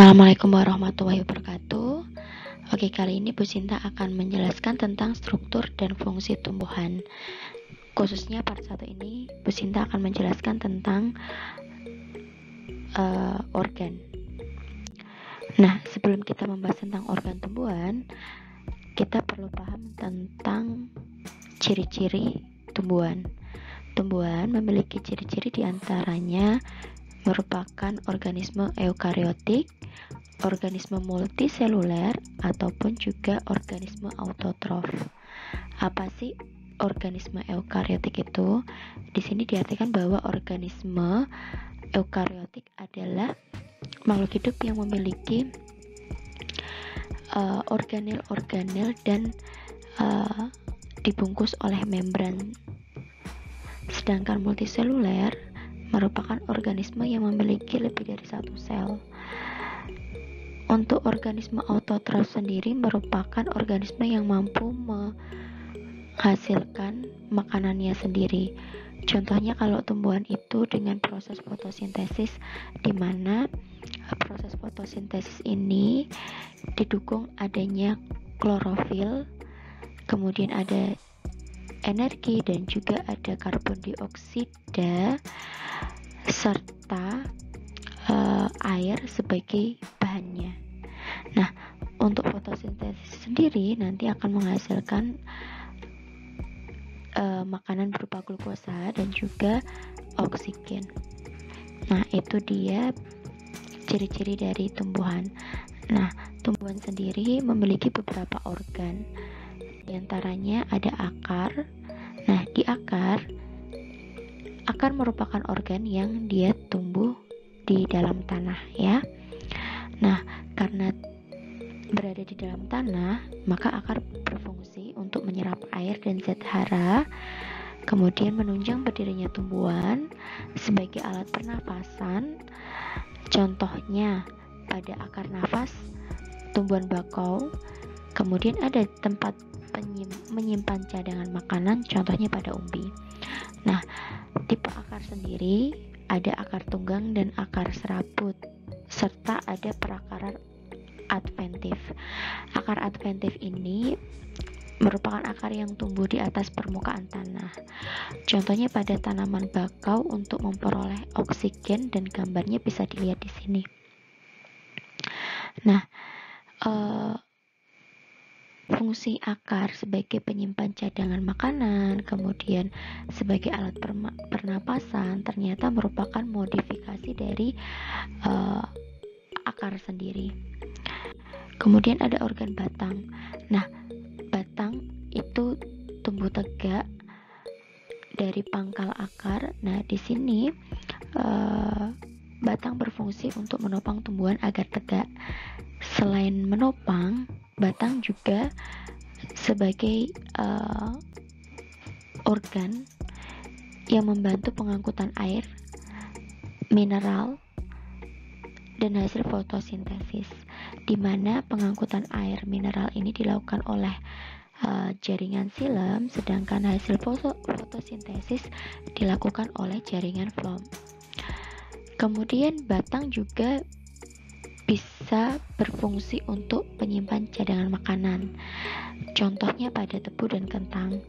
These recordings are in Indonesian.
Assalamualaikum warahmatullahi wabarakatuh. Oke, kali ini Bu Sinta akan menjelaskan tentang struktur dan fungsi tumbuhan. Khususnya part 1 ini Bu Sinta akan menjelaskan tentang organ. Nah, sebelum kita membahas tentang organ tumbuhan, kita perlu paham tentang ciri-ciri tumbuhan. Tumbuhan memiliki ciri-ciri diantaranya merupakan organisme eukariotik, organisme multiseluler, ataupun juga organisme autotrof. Apa sih organisme eukariotik itu? Di sini diartikan bahwa organisme eukariotik adalah makhluk hidup yang memiliki organel-organel dan dibungkus oleh membran. Sedangkan multiseluler merupakan organisme yang memiliki lebih dari satu sel. Untuk organisme autotrof sendiri merupakan organisme yang mampu menghasilkan makanannya sendiri. Contohnya kalau tumbuhan itu dengan proses fotosintesis, di mana proses fotosintesis ini didukung adanya klorofil, kemudian ada energi dan juga ada karbon dioksida serta air sebagai bahannya. Nah, untuk fotosintesis sendiri nanti akan menghasilkan makanan berupa glukosa dan juga oksigen. Nah, itu dia ciri-ciri dari tumbuhan. Nah, tumbuhan sendiri memiliki beberapa organ. Di antaranya ada akar. Nah, di akar merupakan organ yang dia tumbuh di dalam tanah ya. Nah, karena berada di dalam tanah, maka akar berfungsi untuk menyerap air dan zat hara, kemudian menunjang berdirinya tumbuhan sebagai alat pernafasan. Contohnya pada akar nafas tumbuhan bakau, kemudian ada tempat menyimpan cadangan makanan, contohnya pada umbi. Nah, tipe akar sendiri ada akar tunggang dan akar serabut, serta ada perakaran adventif. Akar adventif ini merupakan akar yang tumbuh di atas permukaan tanah. Contohnya pada tanaman bakau untuk memperoleh oksigen, dan gambarnya bisa dilihat di sini. Nah, fungsi akar sebagai penyimpan cadangan makanan, kemudian sebagai alat pernapasan, ternyata merupakan modifikasi dari akar sendiri. Kemudian ada organ batang. Nah, batang itu tumbuh tegak dari pangkal akar. Nah, di sini batang berfungsi untuk menopang tumbuhan agar tegak. Selain menopang, batang juga sebagai organ yang membantu pengangkutan air, mineral, dan hasil fotosintesis, di mana pengangkutan air mineral ini dilakukan oleh jaringan xilem, sedangkan hasil fotosintesis dilakukan oleh jaringan phloem. Kemudian batang juga bisa berfungsi untuk penyimpan cadangan makanan, contohnya pada tebu dan kentang.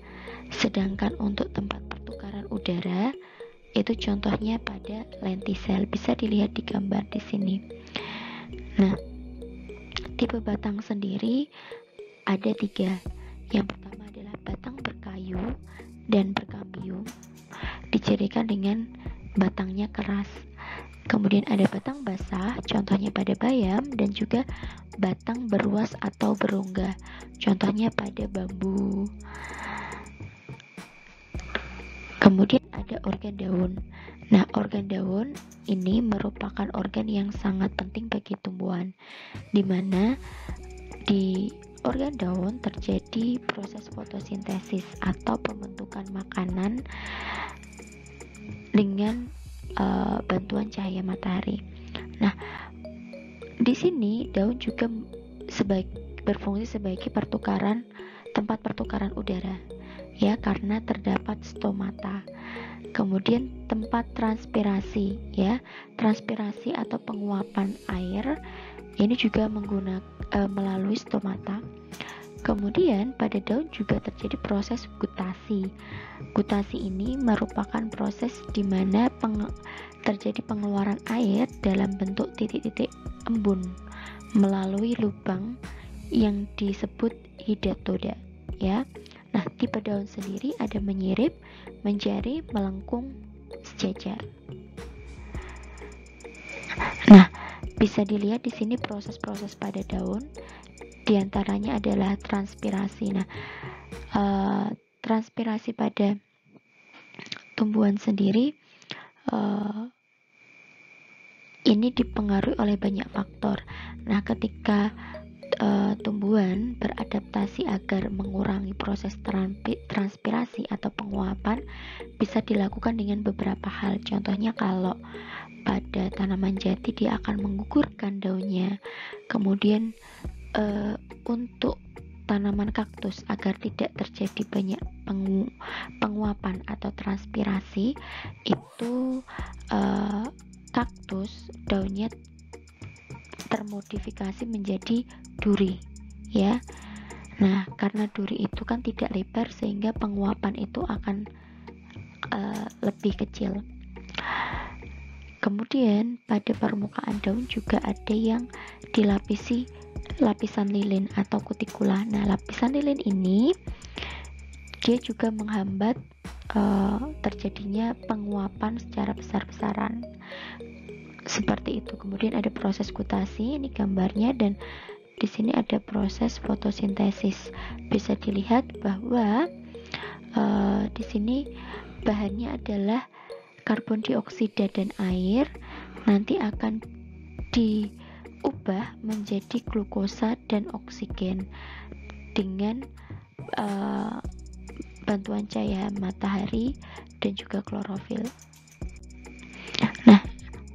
Sedangkan untuk tempat pertukaran udara itu contohnya pada lentisel, bisa dilihat di gambar di sini. Nah, tipe batang sendiri ada 3. Yang pertama adalah batang berkayu dan berkambium, dicirikan dengan batangnya keras. Kemudian ada batang basah, contohnya pada bayam, dan juga batang beruas atau berongga, contohnya pada bambu. Kemudian ada organ daun. Nah, organ daun ini merupakan organ yang sangat penting bagi tumbuhan, di mana di organ daun terjadi proses fotosintesis atau pembentukan makanan dengan bantuan cahaya matahari. Nah, di sini daun juga berfungsi sebagai tempat pertukaran udara, ya, karena terdapat stomata. Kemudian tempat transpirasi, ya, transpirasi atau penguapan air ini juga melalui stomata. Kemudian pada daun juga terjadi proses gutasi. Gutasi ini merupakan proses di mana terjadi pengeluaran air dalam bentuk titik-titik embun melalui lubang yang disebut hidatoda, ya. Nah, tipe daun sendiri ada menyirip, menjari, melengkung, sejajar. Nah, bisa dilihat di sini proses-proses pada daun. Di antaranya adalah transpirasi. Nah, transpirasi pada tumbuhan sendiri ini dipengaruhi oleh banyak faktor. Nah, ketika tumbuhan beradaptasi agar mengurangi proses transpirasi atau penguapan, bisa dilakukan dengan beberapa hal. Contohnya kalau pada tanaman jati dia akan menggugurkan daunnya. Kemudian untuk tanaman kaktus agar tidak terjadi banyak penguapan atau transpirasi, itu kaktus daunnya termodifikasi menjadi duri, ya. Nah, karena duri itu kan tidak lebar sehingga penguapan itu akan lebih kecil. Kemudian pada permukaan daun juga ada yang dilapisi lapisan lilin atau kutikula. Nah, lapisan lilin ini dia juga menghambat terjadinya penguapan secara besar-besaran. Seperti itu. Kemudian ada proses gutasi, ini gambarnya, dan di sini ada proses fotosintesis. Bisa dilihat bahwa di sini bahannya adalah karbon dioksida dan air, nanti akan diubah menjadi glukosa dan oksigen dengan bantuan cahaya matahari dan juga klorofil. Nah,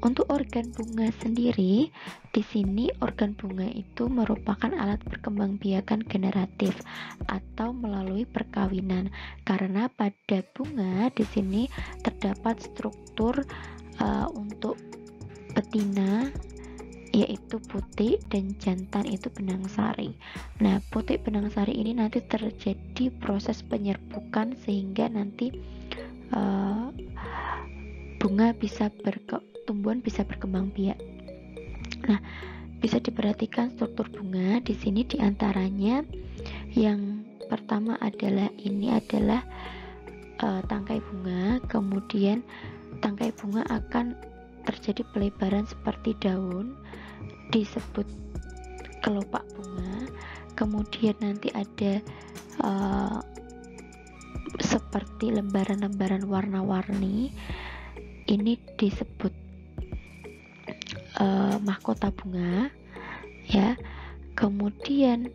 untuk organ bunga sendiri, di sini organ bunga itu merupakan alat perkembangbiakan generatif atau melalui perkawinan. Karena pada bunga di sini terdapat struktur untuk betina yaitu putik dan jantan itu benang sari. Nah, putik benang sari ini nanti terjadi proses penyerbukan sehingga nanti tumbuhan bisa berkembang biak. Nah, bisa diperhatikan struktur bunga di sini, diantaranya yang pertama adalah tangkai bunga. Kemudian tangkai bunga akan terjadi pelebaran seperti daun, disebut kelopak bunga. Kemudian nanti ada seperti lembaran-lembaran warna-warni, ini disebut mahkota bunga, ya. Kemudian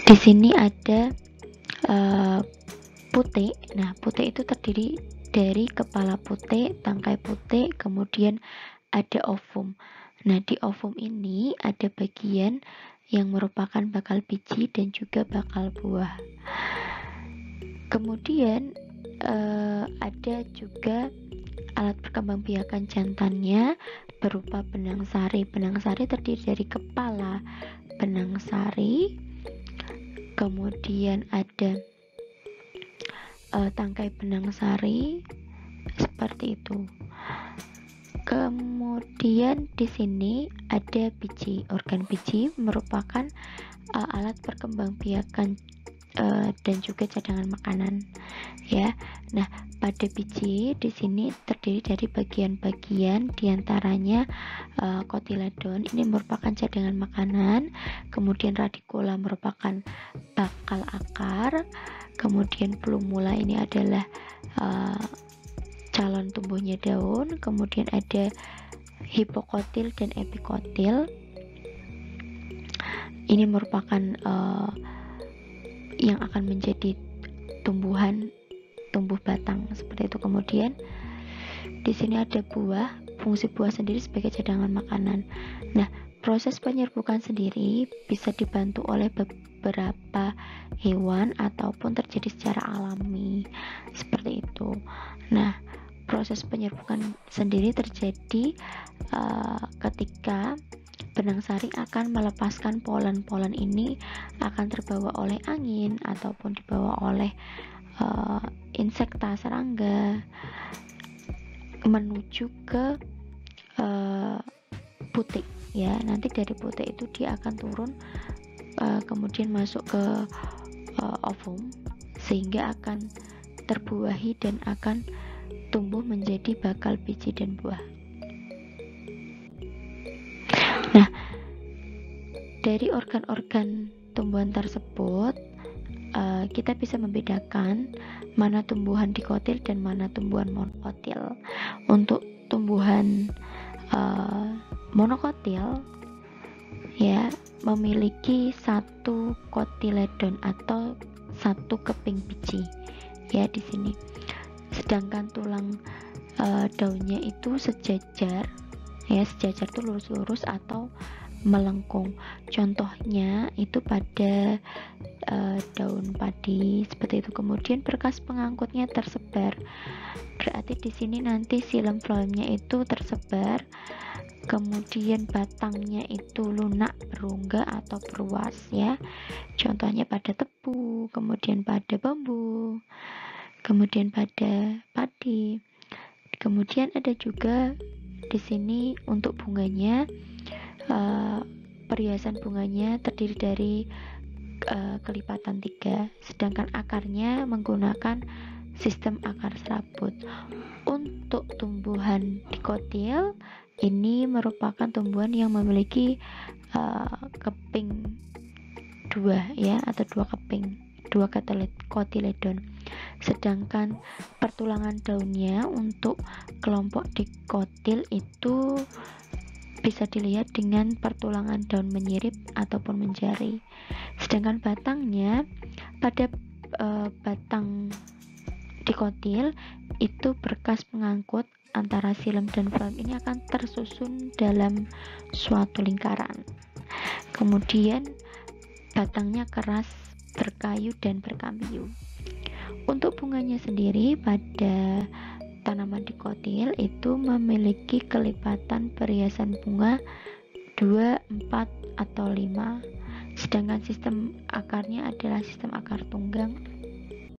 di sini ada putik. Nah, putik itu terdiri dari kepala putik, tangkai putik, kemudian ada ovum. Nah, di ovum ini ada bagian yang merupakan bakal biji dan juga bakal buah. Kemudian ada juga alat perkembangbiakan jantannya berupa benang sari. Benang sari terdiri dari kepala benang sari, kemudian ada tangkai benang sari seperti itu. Kemudian di sini ada biji. Organ biji merupakan alat perkembangbiakan dan juga cadangan makanan, ya. Nah, pada biji di sini terdiri dari bagian-bagian, diantaranya kotiledon ini merupakan cadangan makanan, kemudian radikula merupakan bakal akar, kemudian plumula ini adalah calon tumbuhnya daun, kemudian ada hipokotil dan epikotil. Ini merupakan yang akan menjadi tumbuh batang seperti itu. Kemudian di sini ada buah. Fungsi buah sendiri sebagai cadangan makanan. Nah, proses penyerbukan sendiri bisa dibantu oleh beberapa hewan ataupun terjadi secara alami seperti itu. Nah, proses penyerbukan sendiri terjadi ketika benang sari akan melepaskan polen-polen ini akan terbawa oleh angin ataupun dibawa oleh insekta serangga menuju ke putik ya. Nanti dari putik itu dia akan turun kemudian masuk ke ovum sehingga akan terbuahi dan akan tumbuh menjadi bakal biji dan buah. Nah, dari organ-organ tumbuhan tersebut kita bisa membedakan mana tumbuhan dikotil dan mana tumbuhan monokotil. Untuk tumbuhan monokotil ya memiliki satu kotiledon atau satu keping biji ya di sini. Sedangkan tulang daunnya itu sejajar ya, sejajar itu lurus-lurus atau melengkung. Contohnya itu pada daun padi seperti itu. Kemudian berkas pengangkutnya tersebar. Berarti di sini nanti xilem phloemnya itu tersebar. Kemudian batangnya itu lunak, berongga atau beruas ya. Contohnya pada tebu, kemudian pada bambu, kemudian pada padi. Kemudian ada juga di sini untuk bunganya, perhiasan bunganya terdiri dari kelipatan 3, sedangkan akarnya menggunakan sistem akar serabut. Untuk tumbuhan dikotil ini merupakan tumbuhan yang memiliki keping 2 ya, atau 2 keping, 2 kotiledon. Sedangkan pertulangan daunnya untuk kelompok dikotil itu bisa dilihat dengan pertulangan daun menyirip ataupun menjari. Sedangkan batangnya pada batang dikotil itu berkas pengangkut antara xilem dan phloem ini akan tersusun dalam suatu lingkaran. Kemudian batangnya keras, berkayu dan berkambiu. Untuk bunganya sendiri pada tanaman dikotil itu memiliki kelipatan perhiasan bunga 2, 4, atau 5. Sedangkan sistem akarnya adalah sistem akar tunggang